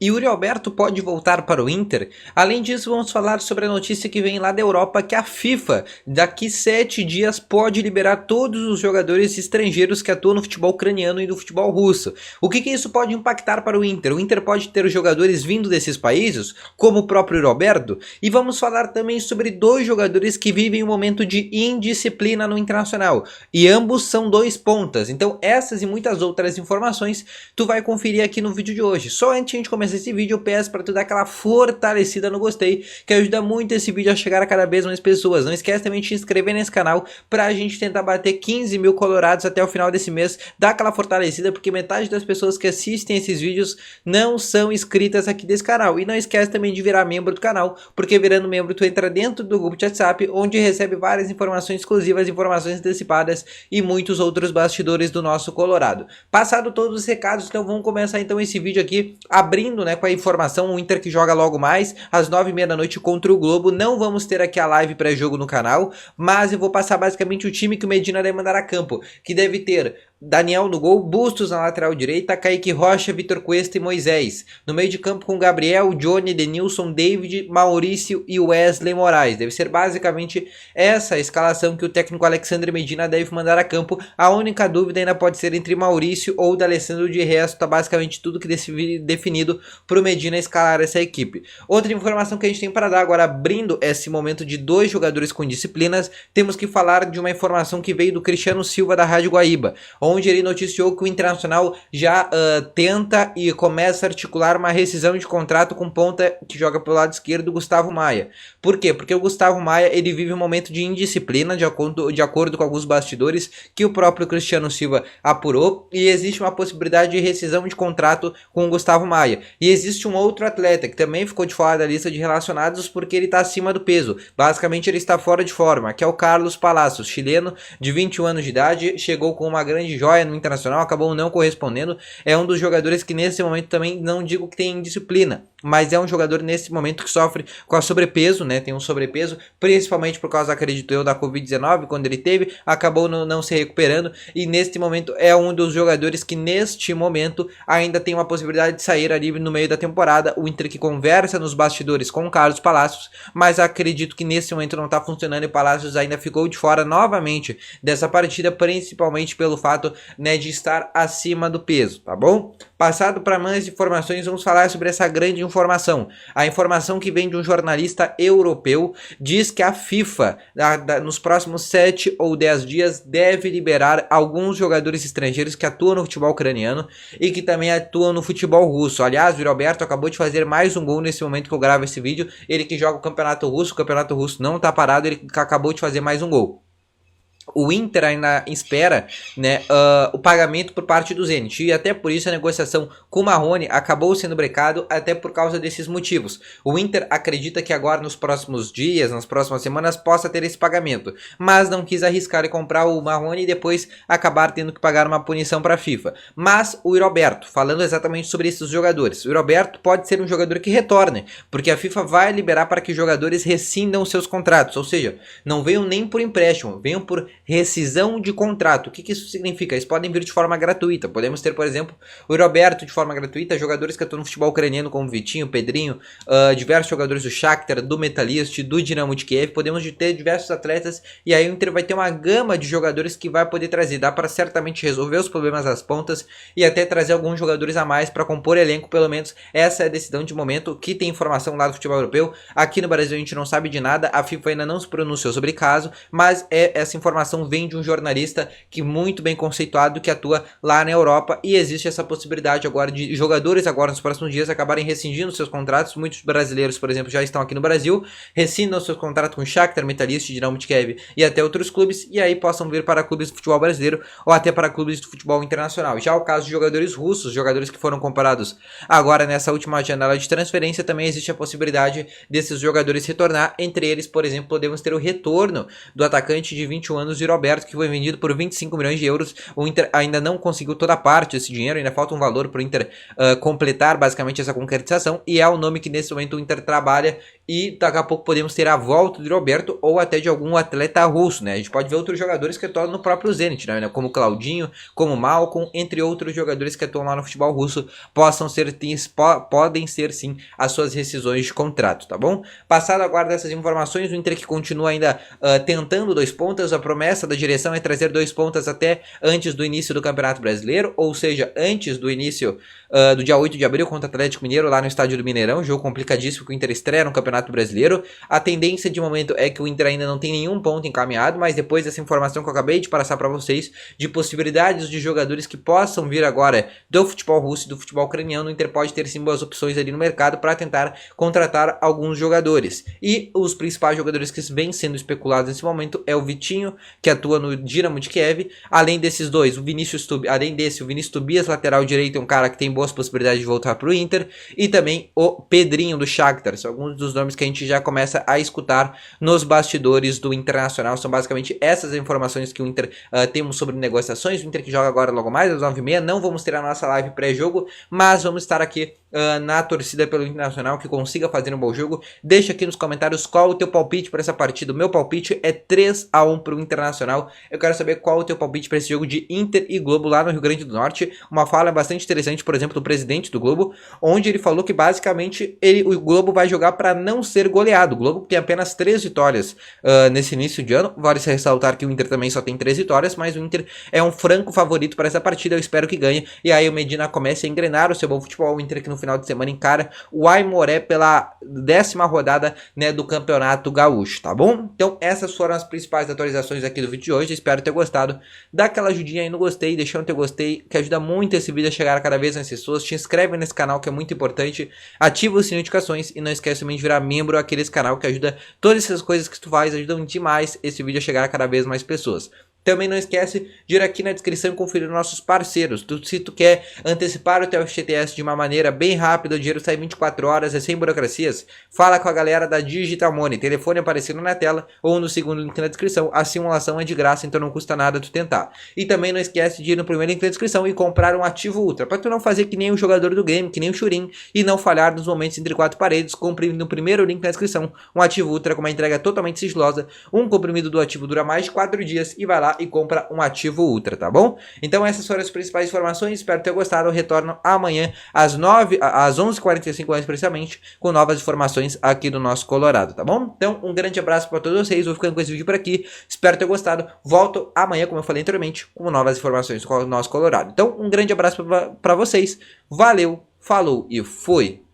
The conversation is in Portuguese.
Yuri Alberto pode voltar para o Inter? Além disso, vamos falar sobre a notícia que vem lá da Europa que a FIFA, daqui 7 dias, pode liberar todos os jogadores estrangeiros que atuam no futebol ucraniano e no futebol russo. O que isso pode impactar para o Inter? O Inter pode ter os jogadores vindo desses países, como o próprio Yuri Alberto? E vamos falar também sobre dois jogadores que vivem um momento de indisciplina no Internacional. E ambos são dois pontas. Então essas e muitas outras informações tu vai conferir aqui no vídeo de hoje. Só antes de a gente começar esse vídeo, eu peço para tu dar aquela fortalecida no gostei, que ajuda muito esse vídeo a chegar a cada vez mais pessoas. Não esquece também de se inscrever nesse canal para a gente tentar bater 15 mil colorados até o final desse mês. Dá aquela fortalecida, porque metade das pessoas que assistem esses vídeos não são inscritas aqui desse canal. E não esquece também de virar membro do canal, porque virando membro tu entra dentro do grupo de WhatsApp, onde recebe várias informações exclusivas, informações antecipadas e muitos outros bastidores do nosso Colorado. Passado todos os recados, então vamos começar então esse vídeo aqui abrindo, né, com a informação. O Inter que joga logo mais às 9h30 da noite contra o Globo. Não vamos ter aqui a live pré-jogo no canal, mas eu vou passar basicamente o time que o Medina deve mandar a campo, que deve ter Daniel no gol, Bustos na lateral direita, Kaique Rocha, Vitor Cuesta e Moisés. No meio de campo com Gabriel, Johnny, Denilson, David, Maurício e Wesley Moraes. Deve ser basicamente essa a escalação que o técnico Alexandre Medina deve mandar a campo. A única dúvida ainda pode ser entre Maurício ou D'Alessandro. De resto, tá basicamente tudo que definido para o Medina escalar essa equipe. Outra informação que a gente tem para dar agora, abrindo esse momento de dois jogadores com disciplinas, temos que falar de uma informação que veio do Cristiano Silva da Rádio Guaíba, onde ele noticiou que o Internacional já tenta e começa a articular uma rescisão de contrato com ponta que joga pelo lado esquerdo, Gustavo Maia. Por quê? Porque o Gustavo Maia ele vive um momento de indisciplina, de acordo com alguns bastidores que o próprio Cristiano Silva apurou, e existe uma possibilidade de rescisão de contrato com o Gustavo Maia. E existe um outro atleta que também ficou de fora da lista de relacionados porque ele está acima do peso. Basicamente ele está fora de forma, que é o Carlos Palacios, chileno de 21 anos de idade, chegou com uma grande joia no Internacional, acabou não correspondendo. É um dos jogadores que nesse momento também, não digo que tem indisciplina, mas é um jogador nesse momento que sofre com a sobrepeso, né? Tem um sobrepeso, principalmente por causa, acredito eu, da Covid-19, quando ele teve, acabou não se recuperando, e neste momento é um dos jogadores que neste momento ainda tem uma possibilidade de sair ali no meio da temporada. O Inter que conversa nos bastidores com o Carlos Palacios, mas acredito que nesse momento não está funcionando e o Palacios ainda ficou de fora novamente dessa partida, principalmente pelo fato, né, de estar acima do peso, tá bom? Passado para mais informações, vamos falar sobre essa grande informação. A informação que vem de um jornalista europeu diz que a FIFA, nos próximos 7 ou 10 dias, deve liberar alguns jogadores estrangeiros que atuam no futebol ucraniano e que também atuam no futebol russo. Aliás, o Yuri Alberto acabou de fazer mais um gol nesse momento que eu gravo esse vídeo. Ele que joga o Campeonato Russo não está parado, ele acabou de fazer mais um gol. O Inter ainda espera, né, o pagamento por parte do Zenit, e até por isso a negociação com o Marrone acabou sendo brecado, até por causa desses motivos. O Inter acredita que agora nos próximos dias, nas próximas semanas, possa ter esse pagamento, mas não quis arriscar e comprar o Marrone e depois acabar tendo que pagar uma punição para a FIFA. Mas o Yuri Alberto, falando exatamente sobre esses jogadores, o Yuri Alberto pode ser um jogador que retorne, porque a FIFA vai liberar para que jogadores rescindam seus contratos, ou seja, não venham nem por empréstimo, venham por rescisão de contrato. O que isso significa? Eles podem vir de forma gratuita. Podemos ter, por exemplo, o Yuri Alberto de forma gratuita, jogadores que atuam no futebol ucraniano como Vitinho, Pedrinho, diversos jogadores do Shakhtar, do Metalist, do Dinamo de Kiev. Podemos ter diversos atletas, e aí o Inter vai ter uma gama de jogadores que vai poder trazer. Dá para certamente resolver os problemas das pontas e até trazer alguns jogadores a mais para compor elenco. Pelo menos essa é a decisão de momento, que tem informação lá do futebol europeu. Aqui no Brasil a gente não sabe de nada, a FIFA ainda não se pronunciou sobre o caso, mas essa informação vem de um jornalista que muito bem conceituado, que atua lá na Europa, e existe essa possibilidade agora de jogadores agora nos próximos dias acabarem rescindindo seus contratos. Muitos brasileiros, por exemplo, já estão aqui no Brasil, rescindam seus contratos com Shakhtar, Metalist, Dinamo de Kiev e até outros clubes, e aí possam vir para clubes do futebol brasileiro ou até para clubes do futebol internacional. Já o caso de jogadores russos, jogadores que foram comprados agora nessa última janela de transferência, também existe a possibilidade desses jogadores retornar. Entre eles, por exemplo, podemos ter o retorno do atacante de 21 anos Zé Roberto, que foi vendido por 25 milhões de euros. O Inter ainda não conseguiu toda a parte desse dinheiro, ainda falta um valor para o Inter completar basicamente essa concretização, e é o nome que nesse momento o Inter trabalha, e daqui a pouco podemos ter a volta do Roberto ou até de algum atleta russo, né? A gente pode ver outros jogadores que atuam no próprio Zenit, né? Como Claudinho, como Malcom, entre outros jogadores que atuam lá no futebol russo, podem ser sim as suas rescisões de contrato, tá bom? Passado agora dessas informações, o Inter que continua ainda tentando 2 pontas, a promessa da direção é trazer 2 pontas até antes do início do Campeonato Brasileiro, ou seja, antes do início do dia 8 de abril contra o Atlético Mineiro lá no estádio do Mineirão, jogo complicadíssimo que o Inter estreia no Campeonato Brasileiro. A tendência de momento é que o Inter ainda não tem nenhum ponto encaminhado, mas depois dessa informação que eu acabei de passar para vocês, de possibilidades de jogadores que possam vir agora do futebol russo e do futebol ucraniano, o Inter pode ter sim boas opções ali no mercado para tentar contratar alguns jogadores. E os principais jogadores que vêm sendo especulados nesse momento é o Vitinho, que atua no Dinamo de Kiev, além desses dois, o Vinícius Tobias, lateral direito, é um cara que tem boas possibilidades de voltar para o Inter, e também o Pedrinho do Shakhtar. São alguns dos nomes que a gente já começa a escutar nos bastidores do Internacional. São basicamente essas informações que o Inter temos sobre negociações. O Inter que joga agora logo mais às 9h30, não vamos ter a nossa live pré-jogo, mas vamos estar aqui na torcida pelo Internacional, que consiga fazer um bom jogo. Deixa aqui nos comentários qual o teu palpite para essa partida. O meu palpite é 3-1 para o Internacional. Eu quero saber qual o teu palpite para esse jogo de Inter e Globo lá no Rio Grande do Norte. Uma fala bastante interessante, por exemplo, do presidente do Globo, onde ele falou que basicamente o Globo vai jogar para não ser goleado. O Globo tem apenas 3 vitórias nesse início de ano. Vale se ressaltar que o Inter também só tem 3 vitórias, mas o Inter é um franco favorito para essa partida. Eu espero que ganhe. E aí o Medina comece a engrenar o seu bom futebol. O Inter que no final de semana encara o Aimoré pela 10ª rodada, né, do Campeonato Gaúcho, tá bom? Então essas foram as principais atualizações aqui do vídeo de hoje. Espero ter gostado. Dá aquela ajudinha aí no gostei, deixando o teu gostei, que ajuda muito esse vídeo a chegar a cada vez mais pessoas. Te inscreve nesse canal, que é muito importante. Ativa o sininho de notificações e não esquece também de virar membro aqui desse canal, que ajuda. Todas essas coisas que tu faz ajudam demais esse vídeo a chegar a cada vez mais pessoas. Também não esquece de ir aqui na descrição e conferir nossos parceiros. Se tu quer antecipar o teu FGTS de uma maneira bem rápida, o dinheiro sai 24 horas, é sem burocracias, fala com a galera da Digital Money. Telefone aparecendo na tela ou no segundo link na descrição. A simulação é de graça, então não custa nada tu tentar. E também não esquece de ir no primeiro link na descrição e comprar um ativo ultra, para tu não fazer que nem o jogador do game, que nem o Churin, e não falhar nos momentos entre 4 paredes. Compre no primeiro link na descrição um ativo ultra com uma entrega totalmente sigilosa. Um comprimido do ativo dura mais de 4 dias e vai lá e compra um ativo ultra, tá bom? Então essas foram as principais informações, espero ter gostado. Eu retorno amanhã às 11h45 mais precisamente, com novas informações aqui do nosso Colorado, tá bom? Então um grande abraço para todos vocês, vou ficando com esse vídeo por aqui, espero ter gostado. Volto amanhã, como eu falei anteriormente, com novas informações com o nosso Colorado. Então um grande abraço para vocês, valeu, falou e fui!